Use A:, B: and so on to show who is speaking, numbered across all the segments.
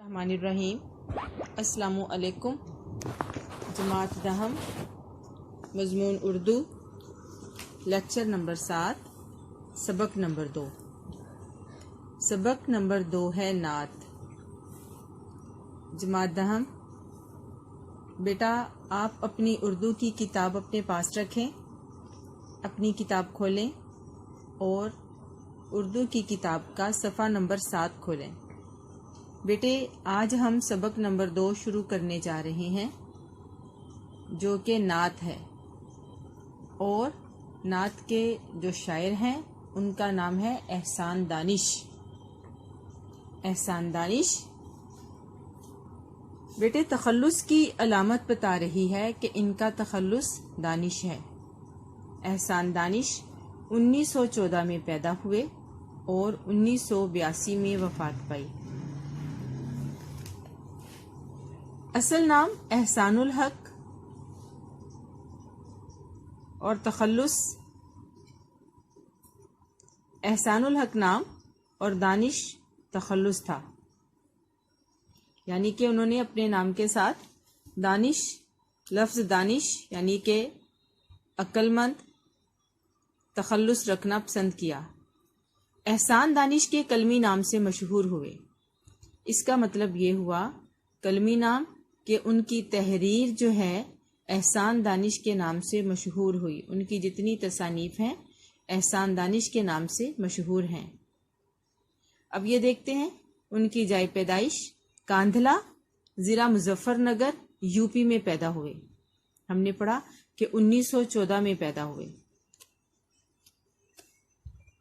A: الرحمن الرحیم۔ السلام علیکم۔ جماعت دہم، مضمون اردو، لیکچر نمبر 7، سبق نمبر 2۔ سبق نمبر 2 ہے نعت۔ جماعت دہم، بیٹا آپ اپنی اردو کی کتاب اپنے پاس رکھیں، اپنی کتاب کھولیں اور اردو کی کتاب کا صفحہ نمبر 7 کھولیں۔ بیٹے آج ہم سبق نمبر 2 شروع کرنے جا رہے ہیں جو کہ نعت ہے، اور نعت کے جو شاعر ہیں ان کا نام ہے احسان دانش۔ احسان دانش بیٹے تخلص کی علامت بتا رہی ہے کہ ان کا تخلص دانش ہے۔ احسان دانش 1914 میں پیدا ہوئے اور 1982 میں وفات پائی۔ اصل نام احسان الحق اور تخلص احسان الحق نام اور دانش تخلص تھا، یعنی کہ انہوں نے اپنے نام کے ساتھ دانش، لفظ دانش یعنی کہ عقل مند، تخلص رکھنا پسند کیا۔ احسان دانش کے قلمی نام سے مشہور ہوئے۔ اس کا مطلب یہ ہوا قلمی نام کہ ان کی تحریر جو ہے احسان دانش کے نام سے مشہور ہوئی۔ ان کی جتنی تصانیف ہیں احسان دانش کے نام سے مشہور ہیں۔ اب یہ دیکھتے ہیں ان کی جائے پیدائش کاندھلا، ضلع مظفر نگر، یو پی میں پیدا ہوئے۔ ہم نے پڑھا کہ 1914 میں پیدا ہوئے۔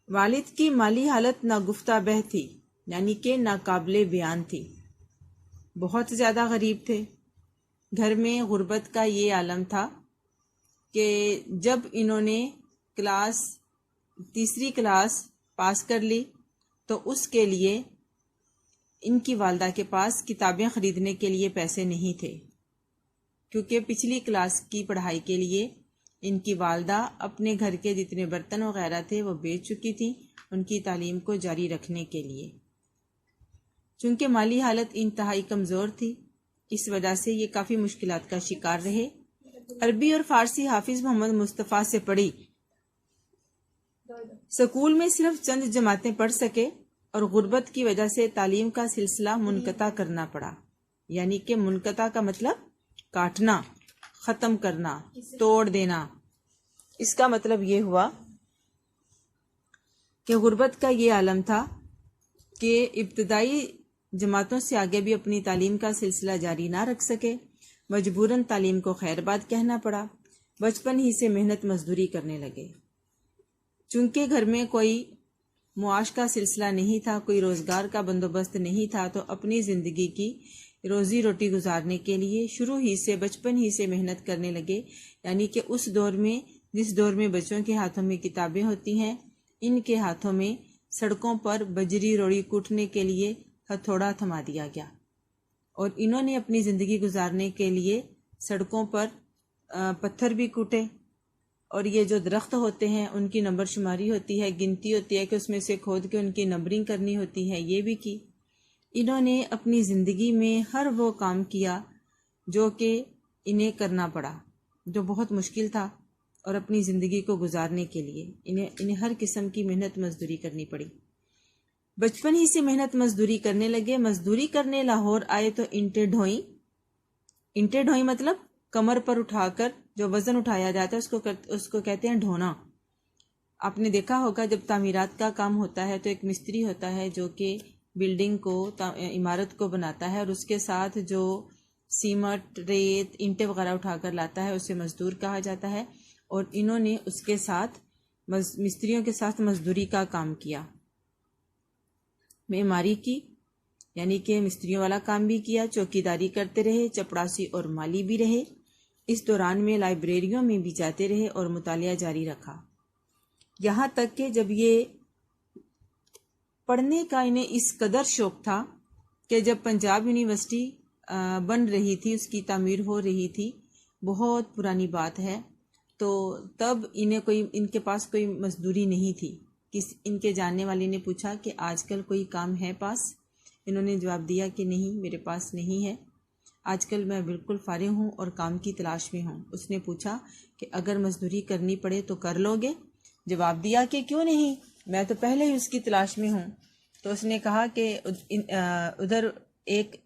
A: والد کی مالی حالت ناگفتہ بہ تھی، یعنی کہ ناقابل بیان تھی، بہت زیادہ غریب تھے۔ گھر میں غربت کا یہ عالم تھا کہ جب انہوں نے تیسری کلاس پاس کر لی تو اس کے لیے ان کی والدہ کے پاس کتابیں خریدنے کے لیے پیسے نہیں تھے، کیونکہ پچھلی کلاس کی پڑھائی کے لیے ان کی والدہ اپنے گھر کے جتنے برتن وغیرہ تھے وہ بیچ چکی تھیں ان کی تعلیم کو جاری رکھنے کے لیے۔ چونکہ مالی حالت انتہائی کمزور تھی، اس وجہ سے یہ کافی مشکلات کا شکار رہے۔ عربی اور فارسی حافظ محمد مصطفیٰ سے پڑھی، سکول میں صرف چند جماعتیں پڑھ سکے اور غربت کی وجہ سے تعلیم کا سلسلہ منقطع کرنا پڑا۔ یعنی کہ منقطع کا مطلب کاٹنا، ختم کرنا، توڑ دینا۔ اس کا مطلب یہ ہوا کہ غربت کا یہ عالم تھا کہ ابتدائی جماعتوں سے آگے بھی اپنی تعلیم کا سلسلہ جاری نہ رکھ سکے، مجبوراً تعلیم کو خیر بات کہنا پڑا۔ بچپن ہی سے محنت مزدوری کرنے لگے۔ چونکہ گھر میں کوئی معاش کا سلسلہ نہیں تھا، کوئی روزگار کا بندوبست نہیں تھا، تو اپنی زندگی کی روزی روٹی گزارنے کے لیے بچپن ہی سے محنت کرنے لگے۔ یعنی کہ اس دور میں، جس دور میں بچوں کے ہاتھوں میں کتابیں ہوتی ہیں، ان کے ہاتھوں میں سڑکوں پر بجری روڑی کوٹنے کے لیے ہتھوڑا تھما دیا گیا، اور انہوں نے اپنی زندگی گزارنے کے لیے سڑکوں پر پتھر بھی کوٹے، اور یہ جو درخت ہوتے ہیں ان کی نمبر شماری ہوتی ہے، گنتی ہوتی ہے کہ اس میں سے کھود کے ان کی نمبرنگ کرنی ہوتی ہے، یہ بھی کی۔ انہوں نے اپنی زندگی میں ہر وہ کام کیا جو کہ انہیں کرنا پڑا، جو بہت مشکل تھا، اور اپنی زندگی کو گزارنے کے لیے انہیں ہر قسم کی محنت مزدوری کرنی پڑی۔ بچپن ہی سے محنت مزدوری کرنے لگے۔ مزدوری کرنے لاہور آئے تو اینٹیں ڈھوئیں۔ اینٹیں ڈھوئیں مطلب کمر پر اٹھا کر جو وزن اٹھایا جاتا ہے اس کو کہتے ہیں ڈھونا۔ آپ نے دیکھا ہوگا جب تعمیرات کا کام ہوتا ہے تو ایک مستری ہوتا ہے جو کہ بلڈنگ کو، عمارت کو بناتا ہے، اور اس کے ساتھ جو سیمٹ، ریت، اینٹیں وغیرہ اٹھا کر لاتا ہے اسے مزدور کہا جاتا ہے، اور انہوں نے اس کے ساتھ مستریوں کے ساتھ مزدوری کا کام کیا، معماری کی، یعنی کہ مستریوں والا کام بھی کیا، چوکیداری کرتے رہے، چپڑاسی اور مالی بھی رہے۔ اس دوران میں لائبریریوں میں بھی جاتے رہے اور مطالعہ جاری رکھا، یہاں تک کہ جب یہ پڑھنے کا انہیں اس قدر شوق تھا کہ جب پنجاب یونیورسٹی بن رہی تھی، اس کی تعمیر ہو رہی تھی، بہت پرانی بات ہے، تو تب ان کے پاس کوئی مزدوری نہیں تھی۔ ان کے جاننے والے نے پوچھا کہ آج کل کوئی کام ہے پاس؟ انہوں نے جواب دیا کہ نہیں، میرے پاس نہیں ہے، آج کل میں بالکل فارغ ہوں اور کام کی تلاش میں ہوں۔ اس نے پوچھا کہ اگر مزدوری کرنی پڑے تو کر لو گے؟ جواب دیا کہ کیوں نہیں، میں تو پہلے ہی اس کی تلاش میں ہوں۔ تو اس نے کہا کہ ادھر ایک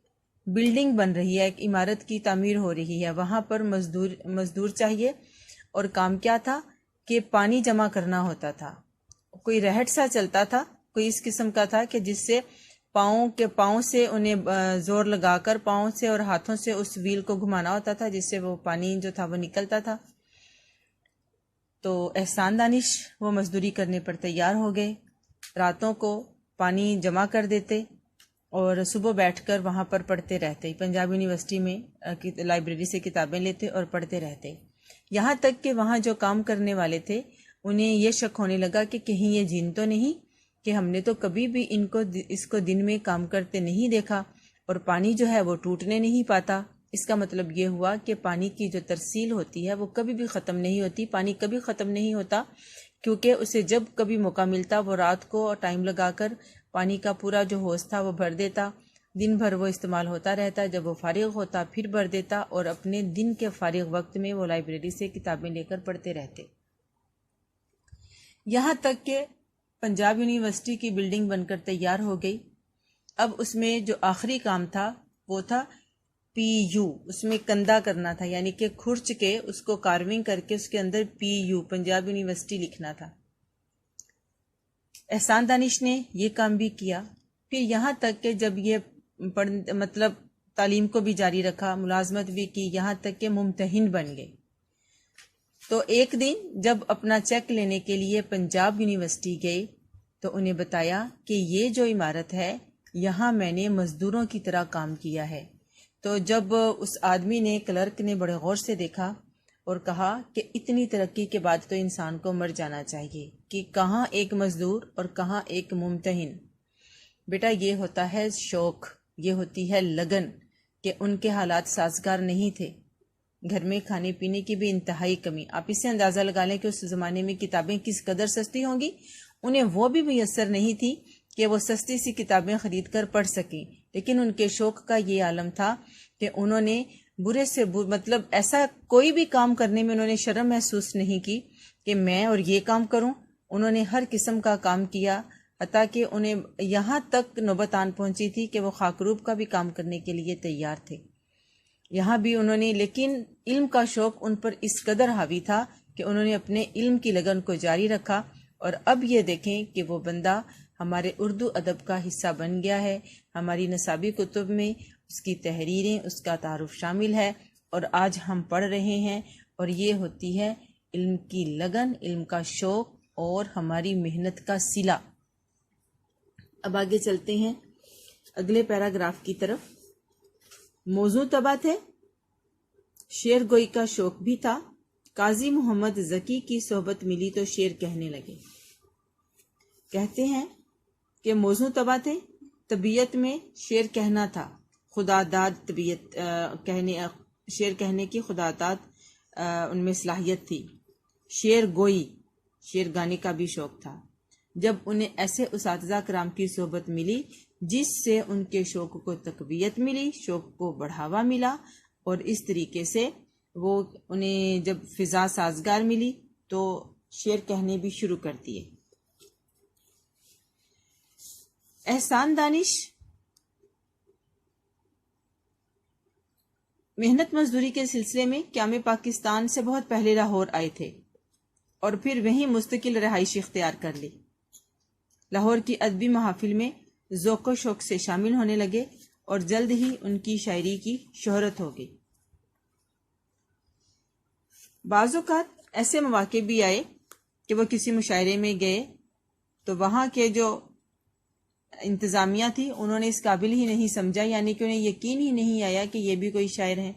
A: بلڈنگ بن رہی ہے، ایک عمارت کی تعمیر ہو رہی ہے، وہاں پر مزدور چاہیے، اور کام کیا تھا کہ پانی جمع کرنا ہوتا تھا۔ کوئی رہٹ سا چلتا تھا، کوئی اس قسم کا تھا کہ جس سے پاؤں سے انہیں زور لگا کر پاؤں سے اور ہاتھوں سے اس ویل کو گھمانا ہوتا تھا، جس سے وہ پانی جو تھا وہ نکلتا تھا۔ تو احسان دانش وہ مزدوری کرنے پر تیار ہو گئے، راتوں کو پانی جمع کر دیتے اور صبح بیٹھ کر وہاں پر پڑھتے رہتے، پنجاب یونیورسٹی میں لائبریری سے کتابیں لیتے اور پڑھتے رہتے، یہاں تک کہ وہاں جو کام کرنے والے تھے انہیں یہ شک ہونے لگا کہ کہیں یہ جن تو نہیں، کہ ہم نے تو کبھی بھی اس کو دن میں کام کرتے نہیں دیکھا، اور پانی جو ہے وہ ٹوٹنے نہیں پاتا۔ اس کا مطلب یہ ہوا کہ پانی کی جو ترسیل ہوتی ہے وہ کبھی بھی ختم نہیں ہوتی، پانی کبھی ختم نہیں ہوتا، کیونکہ اسے جب کبھی موقع ملتا وہ رات کو ٹائم لگا کر پانی کا پورا جو ہوز تھا وہ بھر دیتا، دن بھر وہ استعمال ہوتا رہتا، جب وہ فارغ ہوتا پھر بھر دیتا، اور اپنے دن کے فارغ وقت میں وہ لائبریری سے کتابیں لے کر پڑھتے رہتے، یہاں تک کہ پنجاب یونیورسٹی کی بلڈنگ بن کر تیار ہو گئی۔ اب اس میں جو آخری کام تھا وہ تھا PU، اس میں کندہ کرنا تھا، یعنی کہ کھرچ کے اس کو کارونگ کر کے اس کے اندر PU پنجاب یونیورسٹی لکھنا تھا۔ احسان دانش نے یہ کام بھی کیا، پھر یہاں تک کہ جب یہ مطلب تعلیم کو بھی جاری رکھا، ملازمت بھی کی، یہاں تک کہ ممتحن بن گئے۔ تو ایک دن جب اپنا چیک لینے کے لیے پنجاب یونیورسٹی گئے تو انہیں بتایا کہ یہ جو عمارت ہے یہاں میں نے مزدوروں کی طرح کام کیا ہے۔ تو جب اس آدمی نے، کلرک نے بڑے غور سے دیکھا اور کہا کہ اتنی ترقی کے بعد تو انسان کو مر جانا چاہیے کہ کہاں ایک مزدور اور کہاں ایک ممتحن۔ بیٹا یہ ہوتا ہے شوق، یہ ہوتی ہے لگن، کہ ان کے حالات سازگار نہیں تھے، گھر میں کھانے پینے کی بھی انتہائی کمی۔ آپ اس سے اندازہ لگا لیں کہ اس زمانے میں کتابیں کس قدر سستی ہوں گی، انہیں وہ بھی میسر نہیں تھی کہ وہ سستی سی کتابیں خرید کر پڑھ سکیں، لیکن ان کے شوق کا یہ عالم تھا کہ انہوں نے برے سے مطلب ایسا کوئی بھی کام کرنے میں انہوں نے شرم محسوس نہیں کی کہ میں اور یہ کام کروں، انہوں نے ہر قسم کا کام کیا، حتیٰ کہ انہیں یہاں تک نوبت آن پہنچی تھی کہ وہ خاکروب کا بھی کام کرنے کے لیے تیار تھے۔ یہاں بھی انہوں نے، لیکن علم کا شوق ان پر اس قدر حاوی تھا کہ انہوں نے اپنے علم کی لگن کو جاری رکھا، اور اب یہ دیکھیں کہ وہ بندہ ہمارے اردو ادب کا حصہ بن گیا ہے، ہماری نصابی کتب میں اس کی تحریریں، اس کا تعارف شامل ہے، اور آج ہم پڑھ رہے ہیں، اور یہ ہوتی ہے علم کی لگن، علم کا شوق اور ہماری محنت کا صلہ۔ اب آگے چلتے ہیں اگلے پیراگراف کی طرف۔ موضوع طبع تھے، شعر گوئی کا شوق بھی تھا، قاضی محمد ذکی کی صحبت ملی تو شعر کہنے لگے۔ کہتے ہیں کہ موضوع طبع تھے، طبیعت میں شعر کہنا تھا، خدا داد طبیعت شعر کہنے کی خدا داد ان میں صلاحیت تھی۔ شعر گوئی، شعر گانے کا بھی شوق تھا۔ جب انہیں ایسے اساتذہ کرام کی صحبت ملی جس سے ان کے شوق کو تقویت ملی، شوق کو بڑھاوا ملا، اور اس طریقے سے وہ انہیں جب فضا سازگار ملی تو شعر کہنے بھی شروع کر دیے۔ احسان دانش محنت مزدوری کے سلسلے میں قیام پاکستان سے بہت پہلے لاہور آئے تھے اور پھر وہیں مستقل رہائش اختیار کر لی۔ لاہور کی ادبی محافل میں ذوق و شوق سے شامل ہونے لگے اور جلد ہی ان کی شاعری کی شہرت ہو گئی۔ بعض اوقات ایسے مواقع بھی آئے کہ وہ کسی مشاعرے میں گئے تو وہاں کے جو انتظامیہ تھی انہوں نے اس قابل ہی نہیں سمجھا، یعنی کہ انہیں یقین ہی نہیں آیا کہ یہ بھی کوئی شاعر ہے۔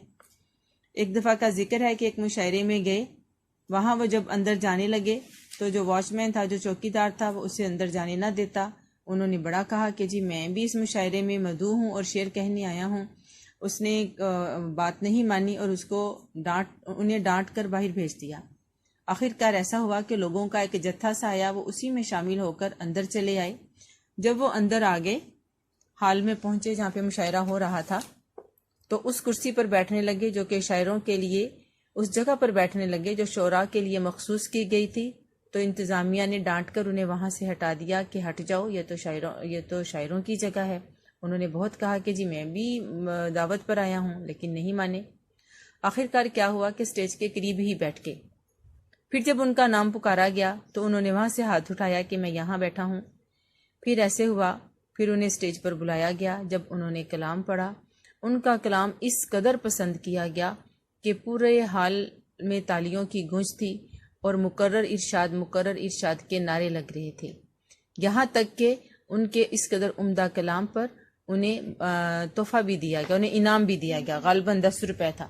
A: ایک دفعہ کا ذکر ہے کہ ایک مشاعرے میں گئے، وہاں وہ جب اندر جانے لگے تو جو واچ مین تھا، جو چوکی دار تھا، وہ اسے اندر جانے نہ دیتا۔ انہوں نے بڑا کہا کہ جی میں بھی اس مشاعرے میں مدعو ہوں اور شعر کہنے آیا ہوں۔ اس نے بات نہیں مانی اور انہیں ڈانٹ کر باہر بھیج دیا۔ آخر کار ایسا ہوا کہ لوگوں کا ایک جتھا سا آیا، وہ اسی میں شامل ہو کر اندر چلے آئے۔ جب وہ اندر آ گئے، ہال میں پہنچے جہاں پہ مشاعرہ ہو رہا تھا، تو اس کرسی پر بیٹھنے لگے جو کہ شاعروں کے لیے، اس جگہ پر بیٹھنے لگے جو شعراء کے لیے مخصوص کی گئی تھی۔ تو انتظامیہ نے ڈانٹ کر انہیں وہاں سے ہٹا دیا کہ ہٹ جاؤ، یہ تو شاعروں کی جگہ ہے۔ انہوں نے بہت کہا کہ جی میں بھی دعوت پر آیا ہوں، لیکن نہیں مانے۔ آخرکار کیا ہوا کہ اسٹیج کے قریب ہی بیٹھ کے پھر جب ان کا نام پکارا گیا تو انہوں نے وہاں سے ہاتھ اٹھایا کہ میں یہاں بیٹھا ہوں۔ پھر ایسے ہوا، پھر انہیں اسٹیج پر بلایا گیا۔ جب انہوں نے کلام پڑھا، ان کا کلام اس قدر پسند کیا گیا کہ پورے حال میں تالیوں کی گونج تھی اور مکرر ارشاد کے نعرے لگ رہے تھے، یہاں تک کہ ان کے اس قدر عمدہ کلام پر انہیں تحفہ بھی دیا گیا، انہیں انعام بھی دیا گیا، غالباً 10 روپے تھا۔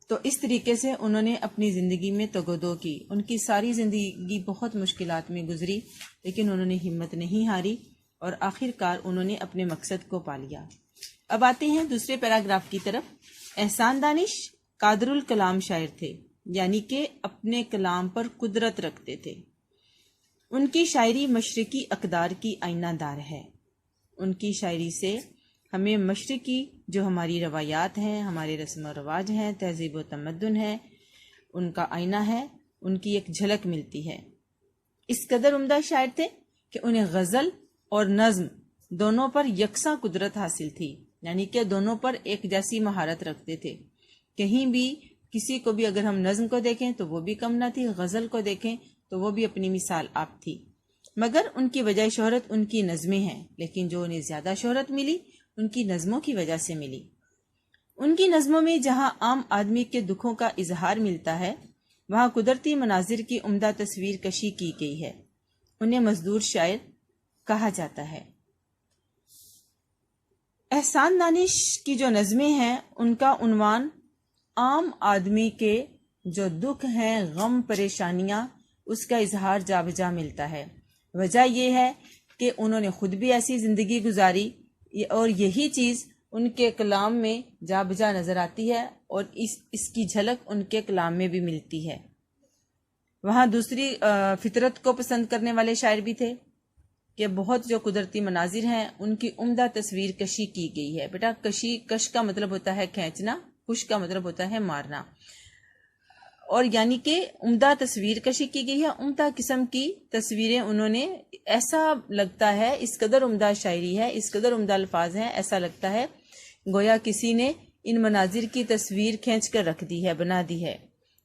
A: تو اس طریقے سے انہوں نے اپنی زندگی میں تگودو کی۔ ان کی ساری زندگی بہت مشکلات میں گزری، لیکن انہوں نے ہمت نہیں ہاری اور آخرکار انہوں نے اپنے مقصد کو پا لیا۔ اب آتے ہیں دوسرے پیراگراف کی طرف۔ احسان دانش قادر الکلام شاعر تھے، یعنی کہ اپنے کلام پر قدرت رکھتے تھے۔ ان کی شاعری مشرقی اقدار کی آئینہ دار ہے۔ ان کی شاعری سے ہمیں مشرقی جو ہماری روایات ہیں، ہمارے رسم و رواج ہیں، تہذیب و تمدن ہے، ان کا آئینہ ہے، ان کی ایک جھلک ملتی ہے۔ اس قدر عمدہ شاعر تھے کہ انہیں غزل اور نظم دونوں پر یکساں قدرت حاصل تھی، یعنی کہ دونوں پر ایک جیسی مہارت رکھتے تھے۔ کہیں بھی کسی کو بھی اگر ہم نظم کو دیکھیں تو وہ بھی کم نہ تھی، غزل کو دیکھیں تو وہ بھی اپنی مثال آپ تھی۔ مگر ان کی وجہ شہرت ان کی نظمیں ہیں، لیکن جو انہیں زیادہ شہرت ملی ان کی نظموں کی وجہ سے ملی۔ ان کی نظموں میں جہاں عام آدمی کے دکھوں کا اظہار ملتا ہے، وہاں قدرتی مناظر کی عمدہ تصویر کشی کی گئی ہے۔ انہیں مزدور شاعر کہا جاتا ہے۔ احسان دانش کی جو نظمیں ہیں ان کا عنوان عام آدمی کے جو دکھ ہیں، غم، پریشانیاں، اس کا اظہار جا بجا ملتا ہے۔ وجہ یہ ہے کہ انہوں نے خود بھی ایسی زندگی گزاری اور یہی چیز ان کے کلام میں جا بجا نظر آتی ہے اور اس کی جھلک ان کے کلام میں بھی ملتی ہے۔ وہاں دوسری فطرت کو پسند کرنے والے شاعر بھی تھے کہ بہت جو قدرتی مناظر ہیں ان کی عمدہ تصویر کشی کی گئی ہے۔ بیٹا کش کا مطلب ہوتا ہے کھینچنا، کش کا مطلب ہوتا ہے مارنا، اور یعنی کہ عمدہ تصویر کشی کی گئی ہے۔ عمدہ قسم کی تصویریں انہوں نے، ایسا لگتا ہے، اس قدر عمدہ شاعری ہے، اس قدر عمدہ الفاظ ہیں، ایسا لگتا ہے گویا کسی نے ان مناظر کی تصویر کھینچ کر رکھ دی ہے، بنا دی ہے۔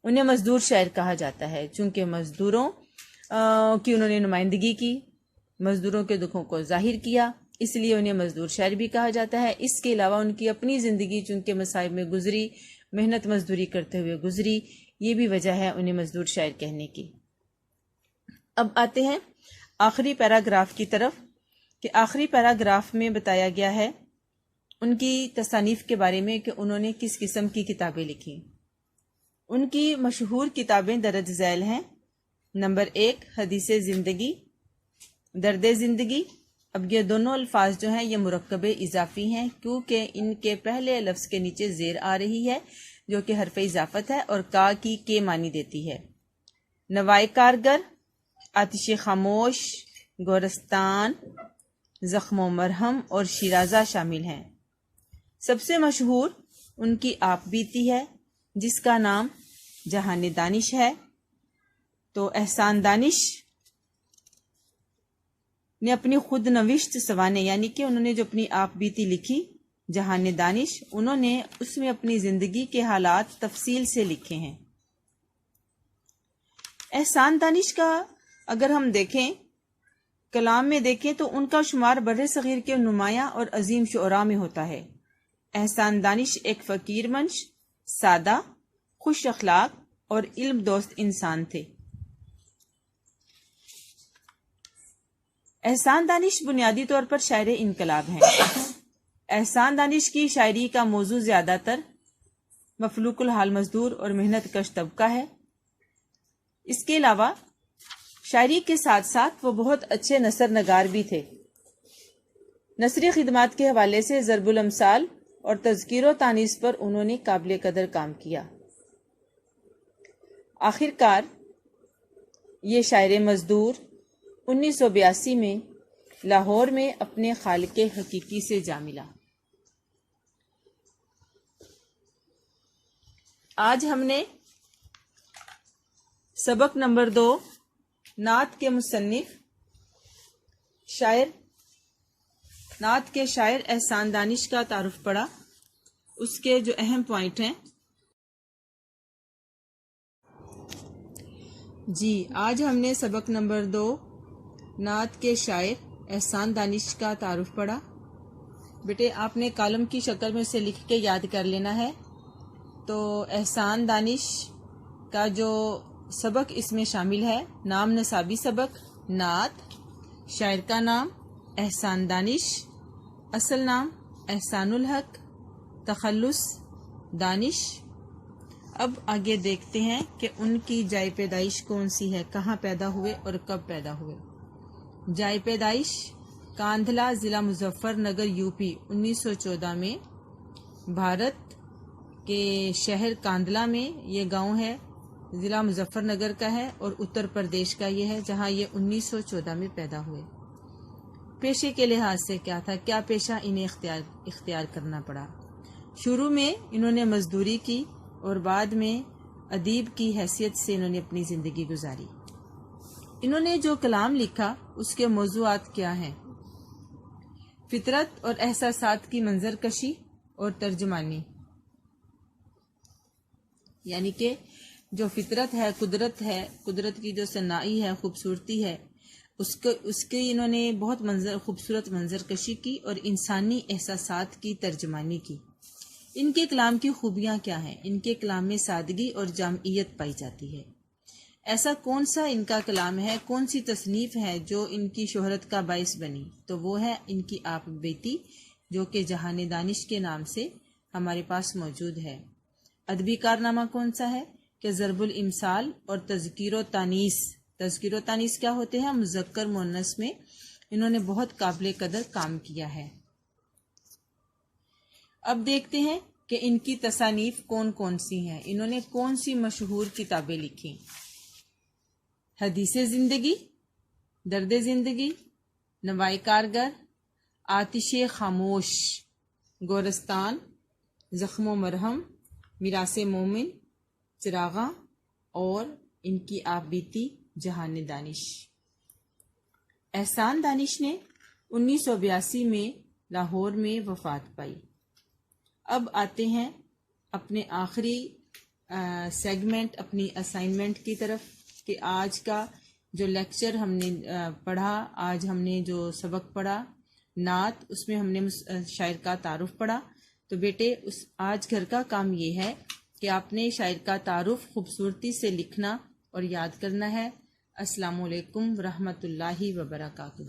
A: انہیں مزدور شاعر کہا جاتا ہے، چونکہ مزدوروں کی انہوں نے نمائندگی کی، مزدوروں کے دکھوں کو ظاہر کیا، اس لیے انہیں مزدور شاعر بھی کہا جاتا ہے۔ اس کے علاوہ ان کی اپنی زندگی چونکہ مصائب میں گزری، محنت مزدوری کرتے ہوئے گزری، یہ بھی وجہ ہے انہیں مزدور شاعر کہنے کی۔ اب آتے ہیں آخری پیراگراف کی طرف، کہ آخری پیراگراف میں بتایا گیا ہے ان کی تصانیف کے بارے میں کہ انہوں نے کس قسم کی کتابیں لکھی۔ ان کی مشہور کتابیں درج ذیل ہیں۔ نمبر 1 حدیث زندگی، درد زندگی۔ اب یہ دونوں الفاظ جو ہیں یہ مرکب اضافی ہیں، کیونکہ ان کے پہلے لفظ کے نیچے زیر آ رہی ہے جو کہ حرف اضافت ہے اور کا کی کے معنی دیتی ہے۔ نوائے کارگر، آتش خاموش، گورستان، زخم و مرہم اور شیرازہ شامل ہیں۔ سب سے مشہور ان کی آپ بیتی ہے جس کا نام جہان دانش ہے۔ تو احسان دانش نے اپنی خود نوشت سوانے، یعنی کہ انہوں نے جو اپنی آپ بیتی لکھی جہان دانش، انہوں نے اس میں اپنی زندگی کے حالات تفصیل سے لکھے ہیں۔ احسان دانش کا اگر ہم دیکھیں، کلام میں دیکھیں تو ان کا شمار بر صغیر کے نمایاں اور عظیم شعراء میں ہوتا ہے۔ احسان دانش ایک فقیر منش، سادہ، خوش اخلاق اور علم دوست انسان تھے۔ احسان دانش بنیادی طور پر شاعر انقلاب ہیں۔ احسان دانش کی شاعری کا موضوع زیادہ تر مفلوق الحال مزدور اور محنت کش طبقہ ہے۔ اس کے علاوہ شاعری کے ساتھ ساتھ وہ بہت اچھے نثر نگار بھی تھے۔ نثری خدمات کے حوالے سے ضرب الامثال اور تذکیر و تانیث پر انہوں نے قابل قدر کام کیا۔ آخرکار یہ شاعر مزدور 1982 میں لاہور میں اپنے خالق حقیقی سے جا ملا۔ آج ہم نے سبق نمبر 2 نعت کے مصنف نعت کے شاعر احسان دانش کا تعارف پڑھا، اس کے جو اہم پوائنٹ ہیں۔ جی آج ہم نے سبق نمبر 2 نعت کے شاعر احسان دانش کا تعارف پڑھا۔ بیٹے آپ نے کالم کی شکل میں اسے لکھ کے یاد کر لینا ہے۔ تو احسان دانش کا جو سبق اس میں شامل ہے، نام نصابی سبق نعت، شاعر کا نام احسان دانش، اصل نام احسان الحق، تخلص دانش۔ اب آگے دیکھتے ہیں کہ ان کی جائے پیدائش کون سی ہے، کہاں پیدا ہوئے اور کب پیدا ہوئے۔ جائے پیدائش کاندھلا، ضلع مظفر نگر، یو پی، 1914 میں بھارت کے شہر کاندھلا میں یہ گاؤں ہے، ضلع مظفر نگر کا ہے اور اتر پردیش کا یہ ہے، جہاں یہ 1914 میں پیدا ہوئے۔ پیشے کے لحاظ سے کیا تھا، کیا پیشہ انہیں اختیار کرنا پڑا؟ شروع میں انہوں نے مزدوری کی اور بعد میں ادیب کی حیثیت سے انہوں نے اپنی زندگی گزاری۔ انہوں نے جو کلام لکھا اس کے موضوعات کیا ہیں؟ فطرت اور احساسات کی منظر کشی اور ترجمانی، یعنی کہ جو فطرت ہے، قدرت کی جو صناعی ہے، خوبصورتی ہے، اس کے انہوں نے بہت خوبصورت منظر کشی کی اور انسانی احساسات کی ترجمانی کی۔ ان کے کلام کی خوبیاں کیا ہیں؟ ان کے کلام میں سادگی اور جامعیت پائی جاتی ہے۔ ایسا کون سا ان کا کلام ہے، کون سی تصنیف ہے جو ان کی شہرت کا باعث بنی؟ تو وہ ہے ان کی آپ بیتی، جو کہ جہان دانش کے نام سے ہمارے پاس موجود ہے۔ ادبی کارنامہ کون سا ہے کہ ضرب الامثال اور تذکیر و تانیث۔ تذکیر و تانیث کیا ہوتے ہیں؟ مذکر مؤنث میں انہوں نے بہت قابل قدر کام کیا ہے۔ اب دیکھتے ہیں کہ ان کی تصانیف کون کون سی ہیں، انہوں نے کون سی مشہور کتابیں لکھی۔ حدیث زندگی، درد زندگی، نوائے کارگر، آتش خاموش، گورستان، زخم و مرہم، میراث مومن، چراغاں اور ان کی آپ بیتی جہان دانش۔ احسان دانش نے 1982 میں لاہور میں وفات پائی۔ اب آتے ہیں اپنے آخری سیگمنٹ، اپنی اسائنمنٹ کی طرف، کہ آج کا جو لیکچر ہم نے پڑھا، آج ہم نے جو سبق پڑھا نعت، اس میں ہم نے شاعر کا تعارف پڑھا۔ تو بیٹے آج گھر کا کام یہ ہے کہ آپ نے شاعر کا تعارف خوبصورتی سے لکھنا اور یاد کرنا ہے۔ السلام علیکم ورحمۃ اللہ وبرکاتہ۔